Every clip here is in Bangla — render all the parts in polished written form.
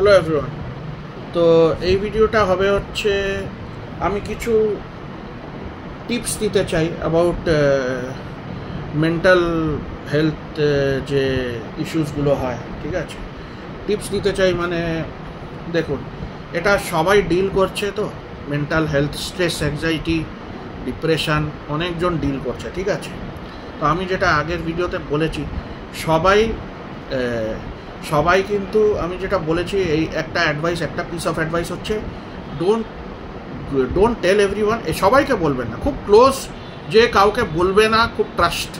Hello everyone. তো এই ভিডিওটা হবে হচ্ছে আমি কিছু টিপস দিতে চাই অ্যাবাউট মেন্টাল হেলথ যে ইস্যুসগুলো হয়, ঠিক আছে। টিপস দিতে চাই মানে দেখুন, এটা সবাই ডিল করছে, তো mental health, stress, anxiety, depression অনেকজন ডিল করছে, ঠিক আছে। তো আমি যেটা আগের ভিডিওতে বলেছি, সবাই কিন্তু আমি যেটা বলেছি, এই একটা অ্যাডভাইস, একটা পিস অফ অ্যাডভাইস হচ্ছে ডোন্ট টেল এভরিওয়ান। সবাইকে বলবেন না, খুব ক্লোজ যে কাউকে বলবে না, খুব ট্রাস্ট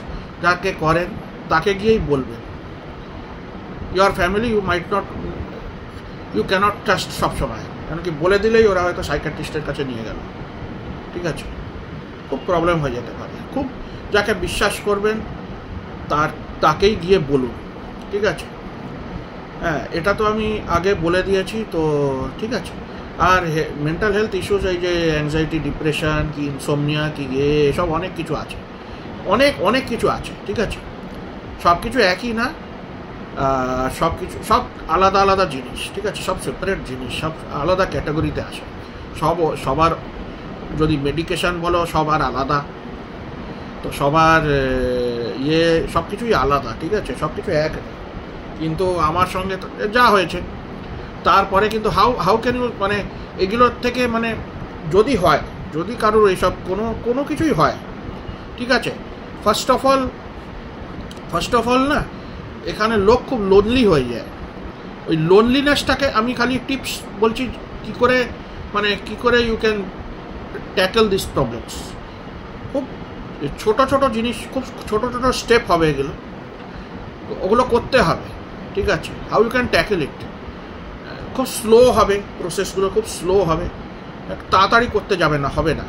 যাকে করেন তাকে গিয়েই বলবেন। Your family you cannot trust সবসময়, কেন কি বলে দিলেই ওরা হয়তো সাইকিয়াট্রিস্টের কাছে নিয়ে গেল, ঠিক আছে। খুব প্রবলেম হয়ে যেতে পারে। খুব যাকে বিশ্বাস করবেন তাকেই গিয়ে বলুন, ঠিক আছে। হ্যাঁ, এটা তো আমি আগে বলে দিয়েছি, তো ঠিক আছে। আর মেন্টাল হেলথ ইস্যুস, এই যে অ্যাংজাইটি, ডিপ্রেশন, কি ইনসোমনিয়া, কি এসব অনেক কিছু আছে, অনেক কিছু আছে, ঠিক আছে। সব কিছু একই না, সব আলাদা আলাদা জিনিস, ঠিক আছে। সব সেপারেট জিনিস, সব আলাদা ক্যাটাগরিতে আসে। সবার যদি মেডিকেশান বলো, সবার আলাদা, তো সবার সব কিছুই আলাদা, ঠিক আছে। সব কিছু এক, কিন্তু আমার সঙ্গে যা হয়েছে তারপরে কিন্তু হাউ ক্যান ইউ, মানে এগুলোর থেকে, মানে যদি কারোর এইসব কোনো কিছুই হয়, ঠিক আছে। ফার্স্ট অফ অল না, এখানে লোক খুব লোনলি হয়ে যায়। ওই লোনলিনেসটাকে আমি খালি টিপস বলছি, কি করে you can tackle this problems. খুব ছোট জিনিস, খুব ছোট স্টেপ হবে এগুলো, ওগুলো করতে হবে, ঠিক আছে। হাউ ইউ ক্যান ট্যাকল ইট, খুব স্লো হবে, প্রসেসগুলো খুব স্লো হবে, তাড়াতাড়ি করতে যাবে না, হবে না,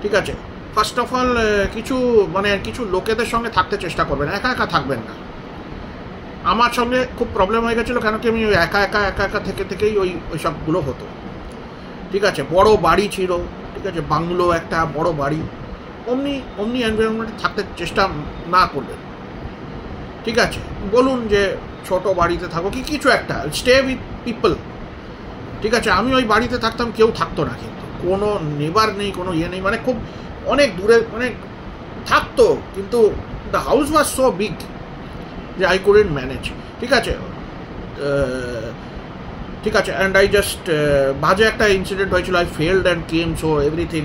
ঠিক আছে। ফার্স্ট অফ অল কিছু লোকেদের সঙ্গে থাকতে চেষ্টা করবেন, একা থাকবেন না। আমার সঙ্গে খুব প্রবলেম হয়ে গেছিলো, কেন কি আমি ওই একা থেকেই ওই সবগুলো হতো, ঠিক আছে। বড় বাড়ি ছিল, ঠিক আছে, বাংলো, একটা বড় বাড়ি, অমনি এনভায়রনমেন্টে থাকতে চেষ্টা না করবেন, ঠিক আছে। বলুন যে ছোট বাড়িতে থাকো, কিছু একটা, স্টে উইথ পিপল, ঠিক আছে। আমি ওই বাড়িতে থাকতাম, কেউ থাকতো না, কিন্তু কোনো নেবার নেই, কোনো নেই, মানে খুব অনেক দূরে, থাকতো, কিন্তু the house was so big যে আই কুডন্ট ম্যানেজ, ঠিক আছে। অ্যান্ড আই জাস্ট বাজে একটা ইনসিডেন্ট হয়েছিল, I felled and came, so everything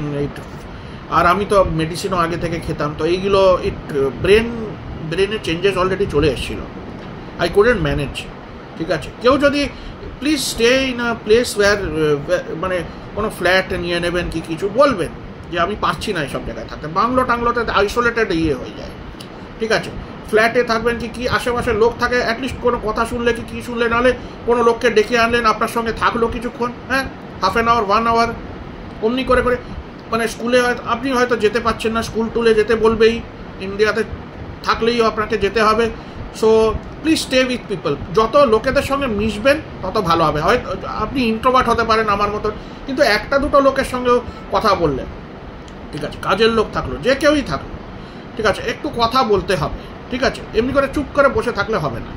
আর আমি তো মেডিসিনও আগে থেকে খেতাম, তো এইগুলো ব্রেনের চেঞ্জেস অলরেডি চলে এসেছিলো, আই কুডন্ট ম্যানেজ, ঠিক আছে। কেউ যদি please stay in a place where, মানে কোনো ফ্ল্যাট নিয়ে নেবেন, কিছু বলবেন যে আমি পারছি না এইসব জায়গায় থাকতে। টাংলোতে আইসোলেটেড হয়ে যায়, ঠিক আছে। ফ্ল্যাটে থাকবেন, কি আশেপাশে লোক থাকে, অ্যাটলিস্ট কোনো কথা শুনলে কি শুনলে, নাহলে কোনো লোককে ডেকে আনলেন, আপনার সঙ্গে থাকলো কিছুক্ষণ, হ্যাঁ, হাফ অ্যান আওয়ার, 1 আওয়ার, অমনি করে মানে স্কুলে আপনি হয়তো যেতে পারছেন না, স্কুল টুলে যেতে বলবেই, ইন্ডিয়াতে থাকলেই আপনাকে যেতে হবে। So please stay with people. যত লোকেদের সঙ্গে মিশবেন তত ভালো হবে। হয়তো আপনি ইন্ট্রোভার্ট হতে পারেন আমার মতন, কিন্তু একটা দুটো লোকের সঙ্গেও কথা বললেন, ঠিক আছে। কাজের লোক থাকলো, যে কেউই থাকলো, ঠিক আছে, একটু কথা বলতে হবে, ঠিক আছে। এমনি করে চুপ করে বসে থাকলে হবে না,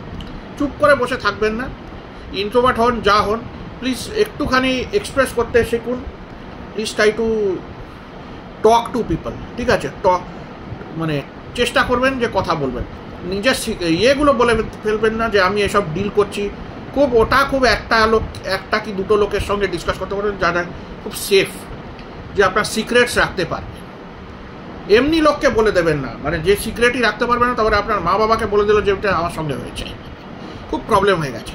চুপ করে বসে থাকবেন না। ইন্ট্রোভার্ট হন, যা হন, প্লিজ একটুখানি এক্সপ্রেস করতে শিখুন। Please try to talk to people, ঠিক আছে। মানে চেষ্টা করবেন যে কথা বলবেন, নিজের ইয়েগুলো বলে ফেলবেন না যে আমি এসব ডিল করছি। খুব একটা কি দুটো লোকের সঙ্গে ডিসকাস করতে পারবেন, যারা খুব সেফ, যে আপনার সিক্রেটস রাখতে পারবে। এমনি লোককে বলে দেবেন না, মানে যে সিক্রেটই রাখতে পারবে না, তারপরে আপনার মা বাবাকে বলে দিল যে এটা আমার সঙ্গে হয়েছে, খুব প্রবলেম হয়ে গেছে।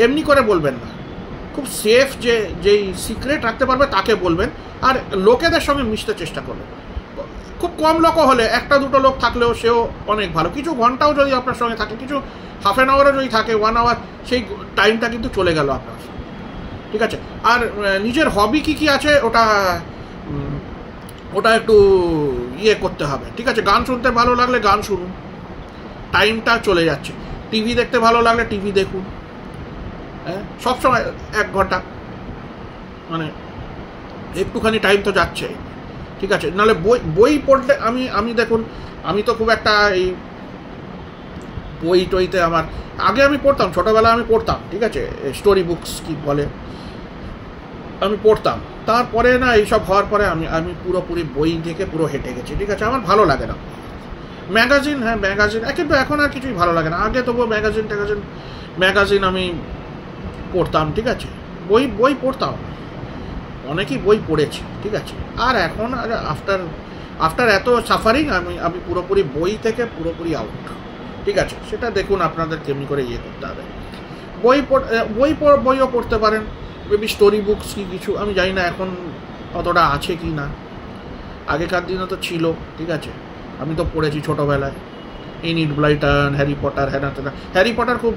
এমনি করে বলবেন না, খুব সেফ, যেই সিক্রেট রাখতে পারবে তাকে বলবেন। আর লোকেদের সঙ্গে মিশতে চেষ্টা করবেন। খুব কম লোকও হলে, একটা দুটো লোক থাকলেও সেও অনেক ভালো। কিছু ঘন্টাও যদি আপনার সঙ্গে থাকে, কিছু হাফ অ্যান আওয়ারও যদি থাকে, 1 আওয়ার, সেই টাইমটা কিন্তু চলে গেল আপনার, ঠিক আছে। আর নিজের হবি কি আছে, ওটা একটু করতে হবে, ঠিক আছে। গান শুনতে ভালো লাগলে গান শুনুন, টাইমটা চলে যাচ্ছে। টিভি দেখতে ভালো লাগলে টিভি দেখুন, হ্যাঁ, সবসময় 1 ঘন্টা, মানে একটুখানি টাইম তো যাচ্ছে, ঠিক আছে। নাহলে বই পড়লে, আমি দেখুন, আমি তো খুব একটা এই বই টইতে আমার আগে আমি পড়তাম, ছোটোবেলায় আমি পড়তাম, ঠিক আছে, স্টোরি বুকস কি বলে আমি পড়তাম। তারপরে না এইসব হওয়ার পরে আমি পুরোপুরি বই থেকে পুরো হেঁটে গেছি, ঠিক আছে, আমার ভালো লাগে না ম্যাগাজিন। হ্যাঁ ম্যাগাজিন, কিন্তু এখন আর কিছুই ভালো লাগে না। আগে তবুও ম্যাগাজিন আমি পড়তাম, ঠিক আছে, বই পড়তাম, অনেকই বই পড়েছি, ঠিক আছে। আর এখন আফটার এত সাফারিং আমি পুরোপুরি বই থেকে পুরোপুরি আউট, ঠিক আছে। সেটা দেখুন আপনাদের কেমনি করে ইয়ে করতে হবে। বইও পড়তে পারেন, মেবি স্টোরি বুকস কি কিছু, আমি জানি না এখন অতটা আছে কি না, আগেকার দিনে তো ছিল, ঠিক আছে। আমি তো পড়েছি ছোটোবেলায় Enid Blyton, Harry Potter, Harry Potter খুব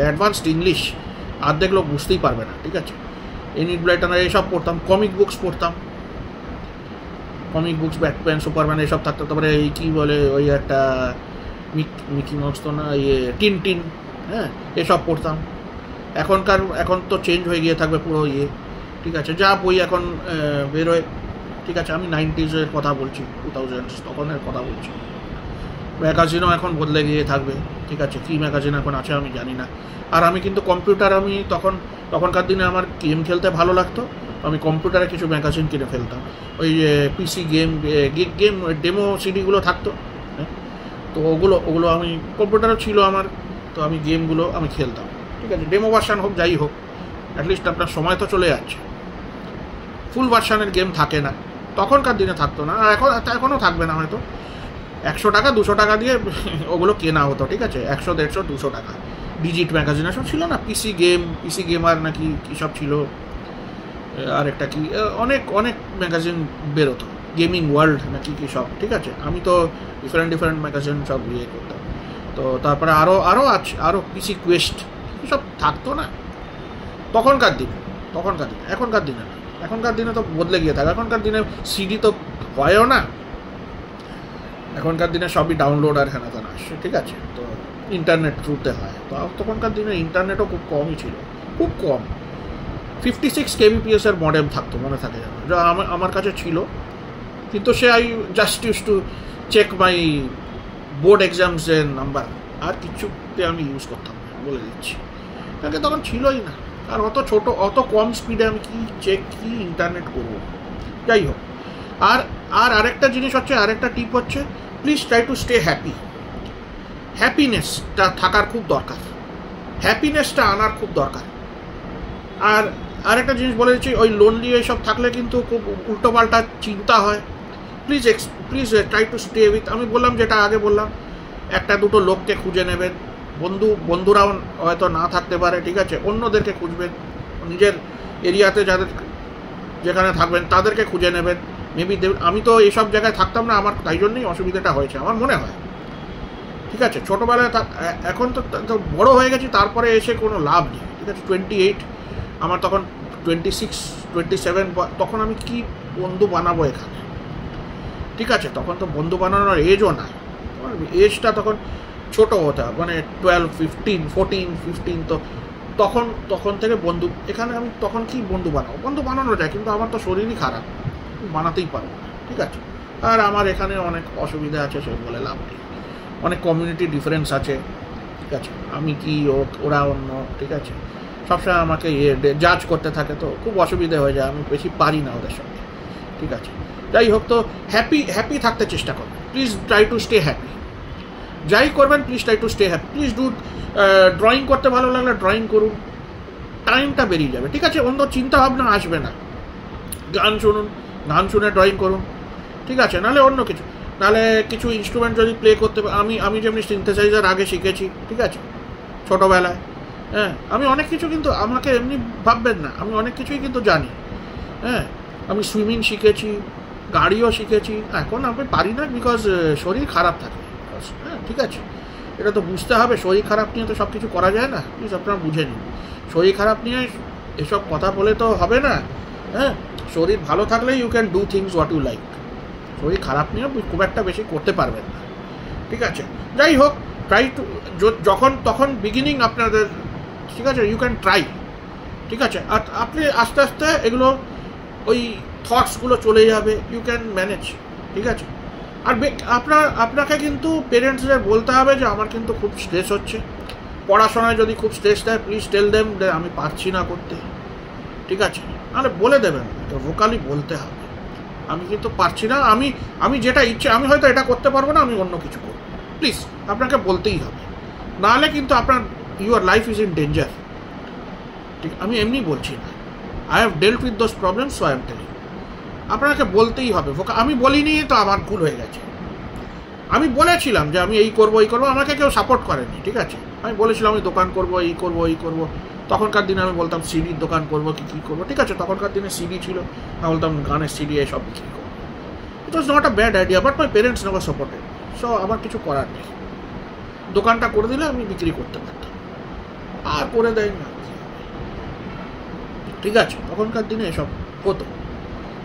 অ্যাডভান্সড ইংলিশ, অর্ধেক লোক বুঝতেই পারবে না, ঠিক আছে। এনিড ব্লাইটন এইসব পড়তাম, কমিক বুকস পড়তাম, ব্যাটম্যান, সুপারম্যান এসব থাকতো। তারপরে এই কী বলে ওই একটা মিকি মাউস তো না, টিনটিন, হ্যাঁ এসব পড়তাম। এখন তো চেঞ্জ হয়ে গিয়ে থাকবে পুরো ঠিক আছে, যা বই এখন বেরোয়, ঠিক আছে। আমি 90s কথা বলছি, 2000s তখনের কথা বলছি। ম্যাগাজিনও এখন বদলে গিয়ে থাকবে, ঠিক আছে, কী ম্যাগাজিন এখন আছে আমি জানি না। আর আমি কিন্তু কম্পিউটার, আমি তখনকার দিনে আমার গেম খেলতে ভালো লাগতো, আমি কম্পিউটারে কিছু ম্যাগাজিন কিনে ফেলতাম। ওই পিসি গেম ডেমো সিডিগুলো থাকতো, তো ওগুলো আমি কম্পিউটারও ছিল আমার, তো আমি গেমগুলো আমি খেলতাম, ঠিক আছে। ডেমো ভার্সান হোক যাই হোক, অ্যাটলিস্ট আপনার সময় তো চলে যাচ্ছে। ফুল ভার্সানের গেম থাকে না, তখনকার দিনে থাকতো না, আর এখনও থাকবে না হয়তো। 100 টাকা 200 টাকা দিয়ে ওগুলো কেনা হতো, ঠিক আছে, 100 150 200 টাকা। ডিজিট ম্যাগাজিন এসব ছিল না, পিসি গেমার নাকি কী সব ছিল, আর একটা কি অনেক ম্যাগাজিন বেরোতো, গেমিং ওয়ার্ল্ড নাকি কী সব, ঠিক আছে। আমি তো ডিফারেন্ট ম্যাগাজিন সব করতাম। তো তারপরে আরও পিসি কোয়েস্ট সব থাকতো না তখনকার দিনে। এখনকার দিনে তো বদলে গিয়ে থাকে। এখনকার দিনে সিডি তো হয়ও না, এখনকার দিনে সবই ডাউনলোড আর হেনা তেনা আসছে, ঠিক আছে। তো ইন্টারনেট থ্রুতে হয়, তো তখনকার দিনে ইন্টারনেটও খুব কমই ছিল, খুব কম। 56 kbps এর মডেম থাকতো, মনে থাকে যেন, যা আমার কাছে ছিল, কিন্তু সে I just use to check my board exams এর নাম্বার, আর কিছুতে আমি ইউজ করতাম না, বলে দিচ্ছি, কারণ তখন ছিলই না। আর অত কম স্পিডে আমি কি ইন্টারনেট করবো, যাই হোক। আর আরেকটা জিনিস হচ্ছে, আরেকটা টিপ হচ্ছে, please try to stay happy. হ্যাপিনেসটা থাকার খুব দরকার, হ্যাপিনেসটা আনার খুব দরকার। আর আরেকটা জিনিস বলে দিচ্ছি, ওই লোনলি এইসব থাকলে কিন্তু খুব উল্টোপাল্টা চিন্তা হয়। Please try to stay with, আমি বললাম যেটা আগে বললাম, একটা দুটো লোককে খুঁজে নেবেন, বন্ধুরাও হয়তো না থাকতে পারে, ঠিক আছে, অন্যদেরকে খুঁজবেন, নিজের এরিয়াতে যেখানে থাকবেন তাদেরকে খুঁজে নেবেন। মেবি আমি তো এইসব জায়গায় থাকতাম না, আমার তাই জন্যই অসুবিধাটা হয়েছে আমার মনে হয়, ঠিক আছে। ছোটোবেলায় এখন তো বড়ো হয়ে গেছি, তারপরে এসে কোনো লাভ নেই, ঠিক আছে। 28, আমার তখন 26 27, তখন আমি কি বন্ধু বানাবো এখানে, ঠিক আছে। তখন তো বন্ধু বানানোর এজও না, এজটা তখন ছোটো হতে হবে, মানে 12 15 14 15, তো তখন থেকে বন্ধু এখানে আমি তখন কি বন্ধু বানানো যায়, কিন্তু আমার তো শরীরই খারাপ, বানাতেই পারবো না, ঠিক আছে। আর আমার এখানে অনেক অসুবিধা আছে, সে বলে লাভ নেই, অনেক কমিউনিটি ডিফারেন্স আছে, ঠিক আছে। আমি কি ওরা অন্য, ঠিক আছে, সবসময় আমাকে জাজ করতে থাকে, তো খুব অসুবিধা হয়ে যায়, আমি বেশি পারি না ওদের সঙ্গে, ঠিক আছে। যাই হোক, তো হ্যাপি থাকতে চেষ্টা করবেন, please try to stay happy. যাই করবেন please try to stay happy, please do. Drawing করতে ভালো লাগলে ড্রয়িং করুন, টাইমটা বেরিয়ে যাবে, ঠিক আছে, অন্য চিন্তা ভাবনা আসবে না। গান শুনে ড্রয়িং করুন, ঠিক আছে, নাহলে অন্য কিছু, নাহলে কিছু ইনস্ট্রুমেন্ট যদি প্লে করতে, আমি যেমনি সিনথেসাইজার আগে শিখেছি, ঠিক আছে, ছোটোবেলায়, হ্যাঁ, আমি অনেক কিছু, কিন্তু আমাকে এমনি ভাববেন না, আমি অনেক কিছুই কিন্তু জানি, হ্যাঁ। আমি সুইমিং শিখেছি, গাড়িও শিখেছি, এখন আমি পারি না বিকজ শরীর খারাপ থাকে, হ্যাঁ, ঠিক আছে। এটা তো বুঝতে হবে, শরীর খারাপ নিয়ে তো সব কিছু করা যায় না, প্লিজ আপনারা বুঝে নিন। শরীর খারাপ নিয়ে এসব কথা বলে তো হবে না, হ্যাঁ। শরীর ভালো থাকলে you can do things what you like, শরীর খারাপ নিয়ে খুব একটা বেশি করতে পারবেন না, ঠিক আছে। যাই হোক, ট্রাই টু, তখন বিগিনিং আপনাদের, ঠিক আছে, ইউ ক্যান ট্রাই, ঠিক আছে। আর আপনি আস্তে আস্তে এগুলো ওই থটসগুলো চলে যাবে, ইউ ক্যান ম্যানেজ, ঠিক আছে। আর আপনাকে কিন্তু পেরেন্টসদের বলতে হবে যে আমার কিন্তু খুব স্ট্রেস হচ্ছে, পড়াশোনায় যদি খুব স্ট্রেস দেয় প্লিজ টেল দেম আমি পারছি না করতে, ঠিক আছে? নাহলে বলে দেবেন, ভোকালি বলতে হবে আমি কিন্তু পারছি না, আমি যেটা ইচ্ছে, আমি হয়তো এটা করতে পারবো না, আমি অন্য কিছু করবো, প্লিজ আপনাকে বলতেই হবে। নাহলে কিন্তু আপনার your life is in danger. ঠিক, আমি এমনি বলছি না, I have ডেল্ট with those problems, so I am telling. আপনাকে বলতেই হবে। আমি বলিনি তো আমার ভুল হয়ে গেছে। আমি বলেছিলাম যে আমি এই করবো, আমাকে কেউ সাপোর্ট করেনি, ঠিক আছে? আমি বলেছিলাম আমি দোকান করবো, এই করবো। তখনকার দিনে আমি বলতাম সিডির দোকান করবো কী করবো, ঠিক আছে? তখনকার দিনে সিডি ছিল, আমি বলতাম গানের সিডি এসব বিক্রি করবো। It was not a bad idea, but my parents never supported, so আমার কিছু করার নেই। দোকানটা করে দিলে আমি বিক্রি করতে পারতাম, আর করে দেয় না, ঠিক আছে? তখনকার দিনে এসব হতো,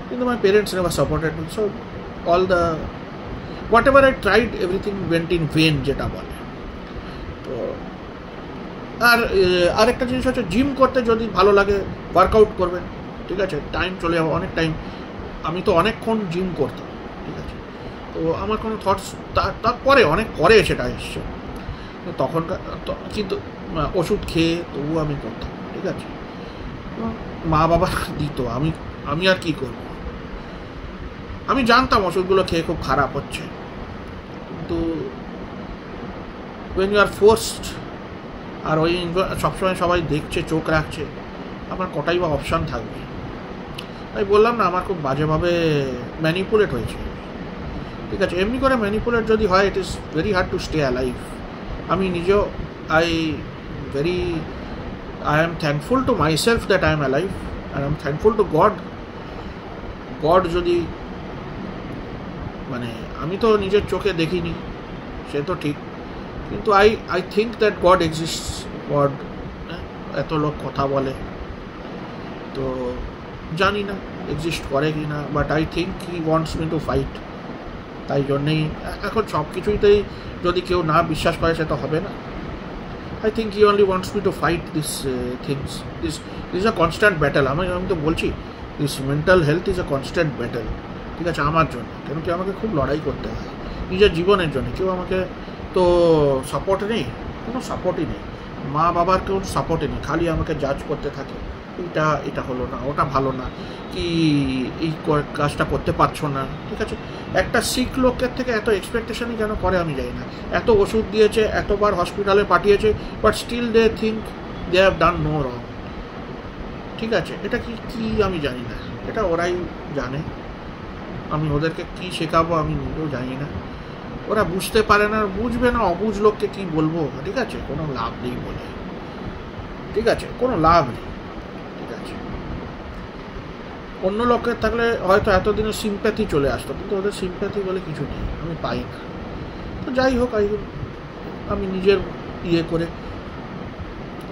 কিন্তু মাই parents never supported me, so all the what ever I tried everything went in when, যেটা বলে। তো আর একটা জিনিস হচ্ছে, জিম করতে যদি ভালো লাগে ওয়ার্কআউট করবেন, ঠিক আছে? টাইম চলে যাবে, অনেক টাইম। আমি তো অনেকক্ষণ জিম করতাম, ঠিক আছে? তো আমার কোনো থটস তারপরে অনেক পরে সেটা এসছে, তখনকার কিন্তু ওষুধ খেয়ে তবুও আমি করতাম, ঠিক আছে? মা বাবা দিত, আমি আর কি করব? আমি জানতাম ওষুধগুলো খেয়ে খুব খারাপ হচ্ছে, কিন্তু when you are forced, আর ওই সবসময় সবাই দেখছে, চোখ রাখছে, আমার কটাই বা অপশান থাকবে? তাই বললাম না, আমার খুব বাজেভাবে ম্যানিপুলেট হয়েছে, ঠিক আছে? এমনি করে ম্যানিপুলেট যদি হয়, it is very hard to stay alive. আমি নিজেও I am thankful to my self that I am alive, আর I am thankful to God যদি, মানে আমি তো নিজের চোখে দেখিনি, সে তো ঠিক, কিন্তু I think that god exists. God, এত লোক কথা বলে, তো জানি না এক্সিস্ট করে কি না, but I think he wants me to fight. তাই জন্যেই এখন সব কিছুইতেই যদি কেউ না বিশ্বাস করে, সে তো হবে না। I think he only wants me to fight these things. This is a constant battle. আমি তো বলছি, this mental health is a constant battle, ঠিক আছে? আমার জন্য, কেন কি আমাকে খুব লড়াই করতে হয় নিজের জীবনের জন্য। কেউ আমাকে তো সাপোর্ট নেই, কোনো সাপোর্টই নেই, মা বাবার কেউ সাপোর্টই নেই, খালি আমাকে জাজ করতে থাকে, এটা হলো না, ওটা ভালো না, কি এই কাজটা করতে পারছো না, ঠিক আছে? একটা শিখ লোকের থেকে এত এক্সপেকটেশনই কেন করে আমি জানি না। এত ওষুধ দিয়েছে, এতবার হসপিটালে পাঠিয়েছে, but still they think they have done no wrong, ঠিক আছে? এটা কি আমি জানি না, এটা ওরাই জানে। আমি ওদেরকে কি শেখাবো আমি নিজেও জানি না। ওরা বুঝতে পারে না, বুঝবে না, অবুঝ লোককে কি বলবো, ঠিক আছে? কোনো লাভ নেই বলে, ঠিক আছে? কোনো লাভ নেই, ঠিক আছে? অন্য লোকের থাকলে হয়তো এতদিনে সিম্প্যাথি চলে আসতো, কিন্তু ওদের সিম্প্যাথি বলে কিছু নেই, আমি পাই না। তো যাই হোক, আমি নিজের করে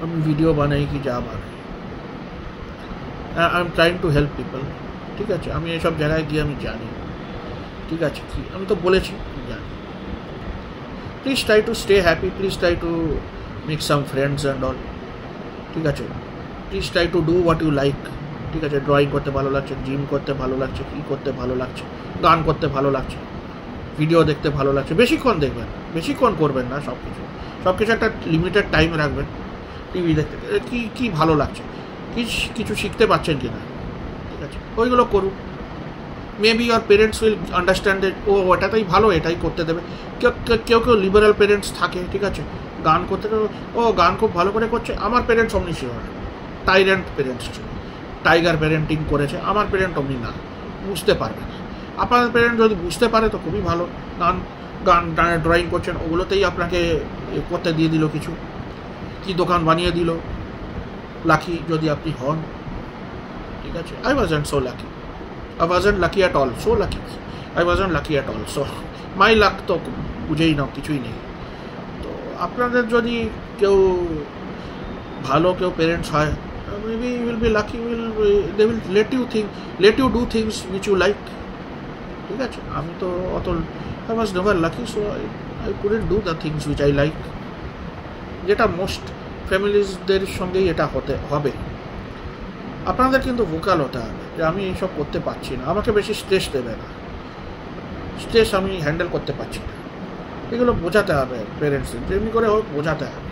আমি ভিডিও বানাই কি যা বানাই, I am trying to help people, ঠিক আছে? আমি এসব জায়গায় গিয়ে আমি জানি, ঠিক আছে? কি আমি তো বলেছি জানি। Please try to stay happy, please try to make some friends and all, ঠিক আছে? Please try to do what you like, ঠিক আছে? ড্রয়িং করতে ভালো লাগছে, জিম করতে ভালো লাগছে, কী করতে ভালো লাগছে, গান করতে ভালো লাগছে, ভিডিও দেখতে ভালো লাগছে, বেশিক্ষণ দেখবেন, বেশিক্ষণ করবেন না, সব কিছু একটা লিমিটেড টাইম রাখবেন। টিভি দেখতে কি ভালো লাগছে, কিছু শিখতে পারছেন কি না, ঠিক আছে? ওইগুলো করুন। Maybe your parents will understand that ওটাতেই ভালো, এটাই করতে দেবে। কেউ লিবারাল পেরেন্টস থাকে, ঠিক আছে? গান করতে গান খুব ভালো করে করছে। আমার পেরেন্টস অমনি শিওর টাইরেন্ট পেরেন্টস ছিল, টাইগার প্যারেন্টিং করেছে। আমার প্যারেন্ট অমনি না, বুঝতে পারবে না। আপনার প্যারেন্ট যদি বুঝতে পারে তো খুবই ভালো। গান ড্রয়িং করছেন, ওগুলোতেই আপনাকে করতে দিয়ে দিল, কিছু কি দোকান বানিয়ে দিল। লাকি যদি আপনি হন, ঠিক আছে? I wasn't so lucky, I wasn't lucky at all, so lucky I wasn't lucky at all, so my lakh তো বুঝেই নাও, কিছুই নেই। তো আপনাদের যদি কেউ ভালো প্যারেন্টস হয়, maybe you will be lucky, they will let you do things which you like, ঠিক আছে? আমি তো I was never lucky, so I couldn't do the things which I like, যেটা মোস্ট ফ্যামিলিজদের সঙ্গেই এটা হবে। আপনাদের কিন্তু ভোকাল হতে হবে যে আমি এইসব করতে পারছি না, আমাকে বেশি স্ট্রেস দেবে না, স্ট্রেস আমি হ্যান্ডেল করতে পারছি না। এগুলো বোঝাতে হবে পেরেন্টসদের, যেমনি করে হোক বোঝাতে হবে।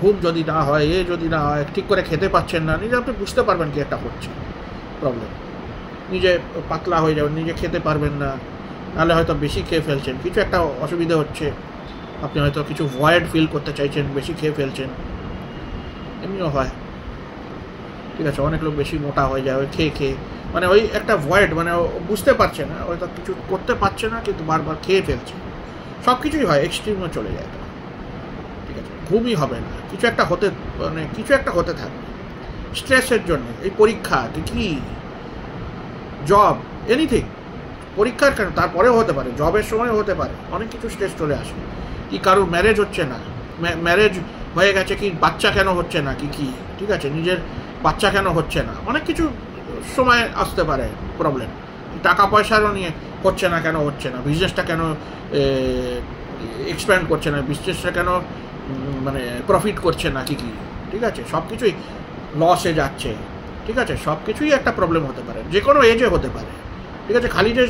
ঘুম যদি না হয়, যদি না হয়, ঠিক করে খেতে পাচ্ছেন না, নিজে আপনি বুঝতে পারবেন কি একটা হচ্ছে প্রবলেম। নিজে পাতলা হয়ে যাবেন, নিজে খেতে পারবেন না, নাহলে হয়তো বেশি খেয়ে ফেলছেন, কিছু একটা অসুবিধা হচ্ছে, আপনি হয়তো কিছু ভয়েড ফিল করতে চাইছেন, বেশি খেয়ে ফেলছেন, এমনিও হয়। ঠিক আছে, অনেক লোক বেশি মোটা হয়ে যায় ওই খেয়ে খেয়ে, মানে ওই একটা ভয়েড, মানে বুঝতে পারছে না, হয়তো কিছু করতে পারছে না কিন্তু বারবার খেয়ে ফেলছে, সব কিছুই হয়, এক্সট্রিমে চলে যায়। ঠিক আছে, ঘুমই হবে না, কিছু একটা হতে, মানে কিছু একটা হতে থাকবে স্ট্রেসের জন্য। এই পরীক্ষা কি, জব, এনিথিং, পরীক্ষার কেন, তারপরেও হতে পারে, জবের সময় হতে পারে, অনেক কিছু স্ট্রেস চলে আসে। কি কারোর ম্যারেজ হচ্ছে না, ম্যারেজ হয়ে গেছে, কি বাচ্চা কেন হচ্ছে না, কি ঠিক আছে, নিজের বাচ্চা কেন হচ্ছে না, অনেক কিছু সময় আসতে পারে প্রবলেম। টাকা পয়সারও নিয়ে হচ্ছে না, কেন হচ্ছে না, বিজনেসটা কেন এক্সপ্যান্ড করছে না, বিজনেসটা কেন মানে প্রফিট করছে না, কি ঠিক আছে, সব কিছুই লসে যাচ্ছে। ঠিক আছে, সব কিছুই একটা প্রবলেম হতে পারে, যে কোনো এজে হতে পারে। ঠিক আছে, খালি যে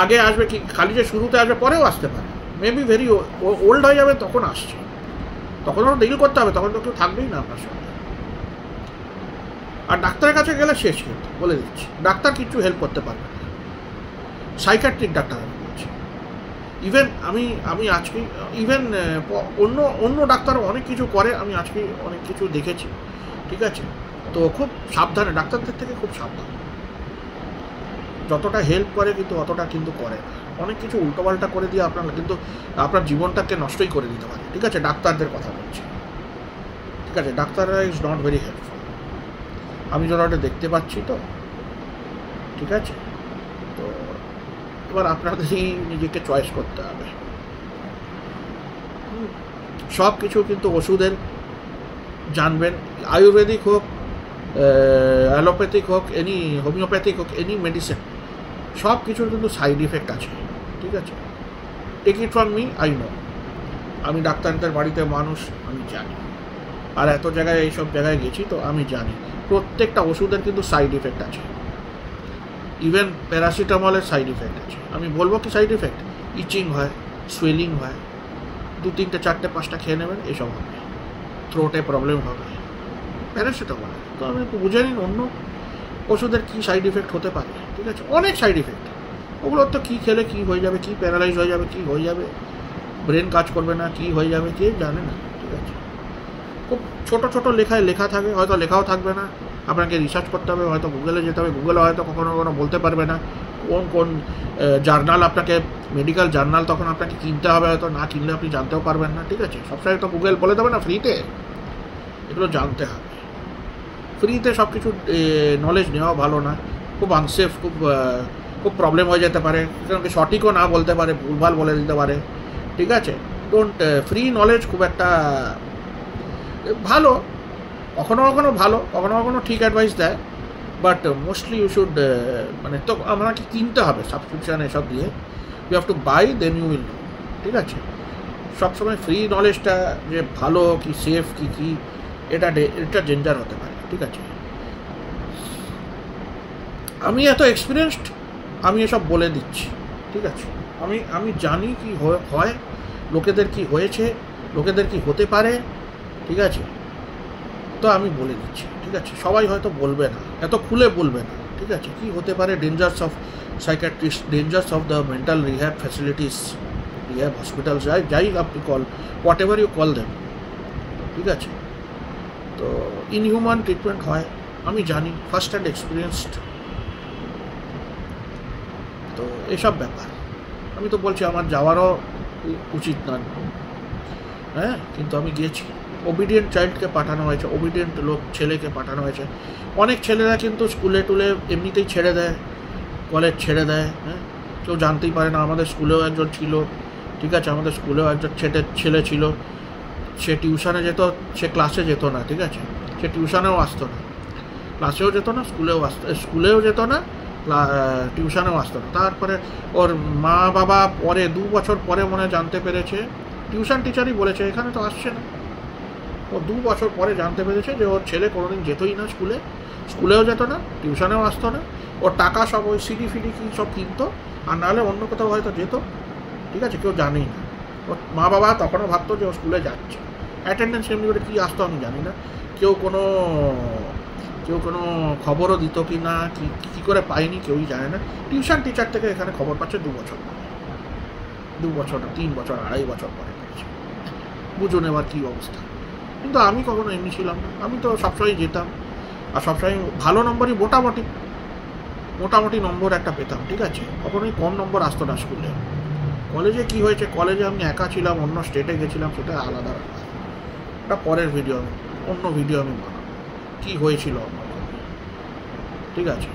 আগে আসবে কি, খালি যে শুরুতে আসবে পরেও আসতে পারে, মেবি ভেরি ওল্ড হয়ে যাবে তখন আসছে, তখন ওরা ডিল করতে হবে, তখন তো কেউ থাকবেই না আপনার সঙ্গে। আর ডাক্তারের কাছে গেলে শেষ, কিন্তু বলে দিচ্ছি, ডাক্তার কিছু হেল্প করতে পারবে না, সাইকিয়াট্রিক ডাক্তার আমি বলছি। ইভেন আমি আজকে ইভেন অন্য ডাক্তারও অনেক কিছু করে, আমি আজকে অনেক কিছু দেখেছি। ঠিক আছে, তো খুব সাবধানে, ডাক্তারদের থেকে খুব সাবধান, যতটা হেল্প করে কিন্তু অতটা কিন্তু করে না, অনেক কিছু উল্টোপাল্টা করে দিয়ে কিন্তু আপনার জীবনটাকে নষ্টই করে দিতে পারে। ঠিক আছে, ডাক্তারদের কথা বলছি। ঠিক আছে, ডাক্তাররা ইজ নট ভেরি হেল্পফুল, আমি যেটা দেখতে পাচ্ছি। তো ঠিক আছে, তো এবার আপনাদেরই নিজেকে চয়েস করতে হবে। সব কিছু কিন্তু ওষুধের জানবেন, আয়ুর্বেদিক হোক, অ্যালোপ্যাথিক হোক, হোমিওপ্যাথিক হোক, এনি মেডিসিন, সব কিছুর কিন্তু সাইড ইফেক্ট আছে। ঠিক আছে, take it from me, I know, আমি ডাক্তারদের বাড়িতে মানুষ, আমি জানি, আর এত জায়গায় এইসব জায়গায় গেছি, তো আমি জানি প্রত্যেকটা ওষুধের কিন্তু সাইড ইফেক্ট আছে। ইভেন প্যারাসিটামলের সাইড ইফেক্ট আছে। আমি বলবো কি সাইড ইফেক্ট, ইচিং হয়, সোয়েলিং হয়, 2, 3, 4, 5টা খেয়ে নেবেন, এসব হবে, থ্রোটে প্রবলেম হবে প্যারাসিটামল। তো আমি বুঝে নিন অন্য ওষুধের কী সাইড ইফেক্ট হতে পারে। ঠিক আছে, অনেক সাইড ইফেক্ট, ওগুলোর তো কী খেলে কী হয়ে যাবে, কী প্যারালাইজ হয়ে যাবে, কী হয়ে যাবে, ব্রেন কাজ করবে না, কী হয়ে যাবে, কে জানে না। ঠিক আছে, খুব ছোটো ছোটো লেখায় লেখা থাকে, হয়তো লেখাও থাকবে না, আপনাকে রিসার্চ করতে হবে, হয়তো গুগলে যেতে হবে, গুগলে হয়তো কখনো কখনো বলতে পারবে না কোন জার্নাল, আপনাকে মেডিকেল জার্নাল তখন আপনাকে কিনতে হবে, হয়তো না কিনলে আপনি জানতেও পারবেন না। ঠিক আছে, সবসময় তো গুগল বলে দেবে না ফ্রিতে, এগুলো জানতে হবে। ফ্রিতে সব কিছু নলেজ নেওয়া ভালো না, খুব আনসেফ, খুব প্রবলেম হয়ে যেতে পারে, কারণ সঠিকও না বলতে পারে, ভুলভাল বলে দিতে পারে। ঠিক আছে, ডোন্ট, ফ্রি নলেজ খুব একটা ভালো, কখনো কখনো ভালো, কখনো কখনো ঠিক অ্যাডভাইস দেয়, বাট মোস্টলি ইউ শুড, মানে তো আমাকে কিনতে হবে সাবস্ক্রিপশান এসব দিয়ে, you have to buy, then you will know. ঠিক আছে, সবসময় ফ্রি নলেজটা যে ভালো কি সেফ কি এটা ডেঞ্জার হতে পারে। ঠিক আছে, আমি এত এক্সপিরিয়েন্সড, আমি এসব বলে দিচ্ছি। ঠিক আছে, আমি জানি কি হয়, লোকেদের কি হয়েছে, লোকেদের কি হতে পারে। ঠিক আছে, তো আমি বলে দিচ্ছি। ঠিক আছে, সবাই হয়তো বলবে না, এত খুলে বলবে না। ঠিক আছে, কি হতে পারে, dangers of psychiatrist, dangers of the mental rehab facilities, rehab hospital, যাই আপনি call, whatever you call them. ঠিক আছে, তো ইনহিউম্যান ট্রিটমেন্ট হয়, আমি জানি, ফার্স্ট হ্যান্ড এক্সপিরিয়েন্সড। তো এসব ব্যাপার আমি তো বলছি, আমার যাওয়ারও উচিত নয়, হ্যাঁ, কিন্তু আমি গিয়েছি। ওবিডিয়েন্ট চাইল্ডকে পাঠানো হয়েছে, ওবিডিয়েন্ট ছেলেকে পাঠানো হয়েছে। অনেক ছেলেরা কিন্তু স্কুলে টুলে এমনিতেই ছেড়ে দেয়, কলেজ ছেড়ে দেয়, হ্যাঁ, কেউ জানতেই পারে না। আমাদের স্কুলেও একজন ছিল, ঠিক আছে, আমাদের স্কুলেও একজন ছেলে ছিল, সে টিউশনে যেত, সে ক্লাসে যেত না। ঠিক আছে, সে টিউশনেও আসতো না, ক্লাসেও যেত না, স্কুলেও যেত না, টিউশনেও আসতো না। তারপরে ওর মা বাবা পরে 2 বছর পরে মনে জানতে পেরেছে, টিউশন টিচারই বলেছে এখানে তো আসছে না, ও 2 বছর পরে জানতে পেরেছে যে ওর ছেলে কোনোদিন যেতই না স্কুলেও যেত না, টিউশনেও আসতো না, ওর টাকা সব ওই সিডি ফিডি কি সব কিনতো, আর নাহলে অন্য কোথাও হয়তো যেত, ঠিক আছে, কেউ জানেই না। ওর মা বাবা তখনও ভাবতো যে ও স্কুলে যাচ্ছে, অ্যাটেন্ডেন্স এমনি করে কী আসতো আমি জানি না, কেউ কোনো খবরও দিত কি না, কী করে পায়নি কেউই জানে না। টিউশন টিচার থেকে এখানে খবর পাচ্ছে 2 বছর পরে, 2 বছর, 3 বছর, 2.5 বছর পরে পেয়েছে। বুঝুন এবার কী অবস্থা। কিন্তু আমি কখনো এমনি ছিলাম না, আমি তো সবসময় যেতাম, আর সবসময় ভালো নম্বরই মোটামুটি নম্বর একটা পেতাম, ঠিক আছে, কখনোই কম নম্বর আসতো না স্কুলে। কলেজে কি হয়েছে, কলেজে আমি একা ছিলাম, অন্য স্টেটে গেছিলাম, সেটা আলাদা ব্যাপার, ওটা পরের ভিডিও, অন্য ভিডিও আমি বানাবো কী হয়েছিল আমার, ঠিক আছে,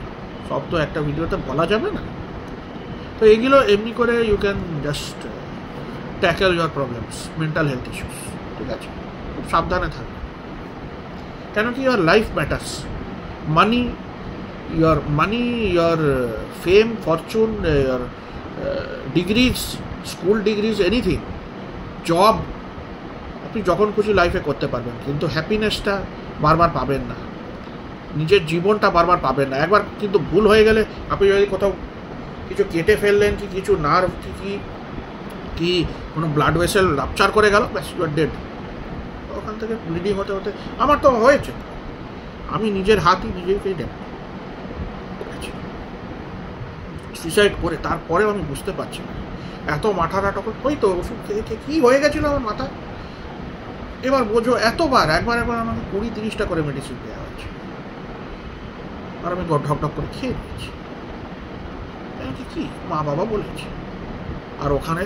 সব তো একটা ভিডিওতে বলা যাবে না। তো এগুলো এমনি করে you can just tackle your problems, mental health issues, ঠিক আছে, খুব সাবধানে থাকবে। কেন কি your life matters, money, your fame, fortune, your degrees, school degrees, anything, job আপনি যখন খুশি লাইফে করতে পারবেন, কিন্তু হ্যাপিনেসটা বারবার পাবেন না, নিজের জীবনটা বারবার পাবেন না। একবার কিন্তু ভুল হয়ে গেলে, আপনি যদি কোথাও কিছু কেটে ফেললেন, কি কিছু নার্ভ কি কোনো ব্লাড ভেসেল রাপচার করে গেল, ব্যাস ইউ আর ডেড। ওখান থেকে ব্লিডিং হতে হতে আমার তো হয়েছে, আমি নিজের হাতই নিজেকেই ডেড সুইসাইড করে, তারপরেও আমি বুঝতে পারছি না, এত মাথাটা তখন ওই তো ওষুধ খেয়ে কী হয়ে গেছিলো আমার মাথা। এবার বোঝো, একবার আমাকে 20-30টা করে মেডিসিন দেওয়া হয়েছে, আর আমি ঢক করে খেয়ে নিয়েছি, কি মা বাবা বলেছে। আর ওখানে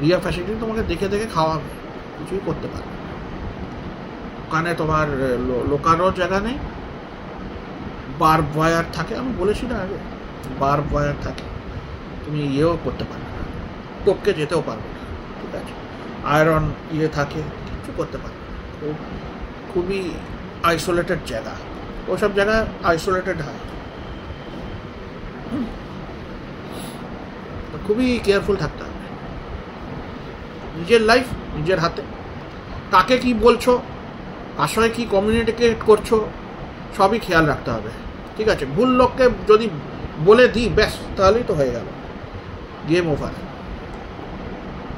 রিয়া ফ্যাসিলিটি তোমাকে দেখে খাওয়াবে, কিছুই করতে পারবে না। ওখানে তোমার লোকারও জায়গা নেই, বার্ব ওয়্যার থাকে, আমি বলেছি না আগে, বার্ব ওয়্যার থাকে, তুমি ইয়েও করতে পারবে না, টপকে যেতেও পারবে না, ঠিক আছে, আয়রন থাকে, কিছু করতে পারবে না, খুবই আইসোলেটেড জায়গা, ওসব জায়গা আইসোলেটেড হয়, খুবই কেয়ারফুল থাকতে হবে। নিজের লাইফ নিজের হাতে, কাকে কি বলছো, কার সঙ্গে কী কমিউনিকেট করছো, সবই খেয়াল রাখতে হবে, ঠিক আছে। ভুল লোককে যদি বলে দিই ব্যাস, তাহলেই তো হয়ে গেল, গেম ওভার,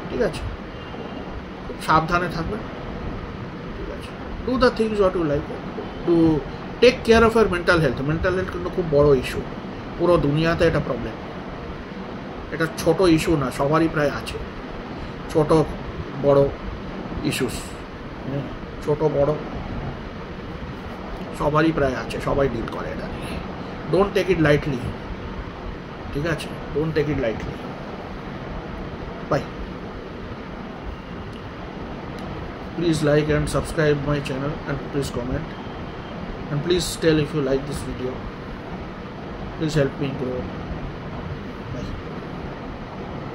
ঠিক আছে। খুব সাবধানে থাকবে, ঠিক আছে। Do the things what you like, to take care of your mental health কিন্তু খুব বড় ইস্যু, পুরো দুনিয়াতে এটা প্রবলেম, এটা ছোট ইস্যু না, সবারই প্রায় আছে ছোট বড় ইস্যুস, ছোট বড় সবারই প্রায় আছে, সবাই ডিল করে এটা। ডোন্ট টেক ইট লাইটলি, ঠিক আছে, don't take it lightly. Bye. Please like and subscribe my channel, and please comment, and please tell if you like this video. Please help me grow. Bye.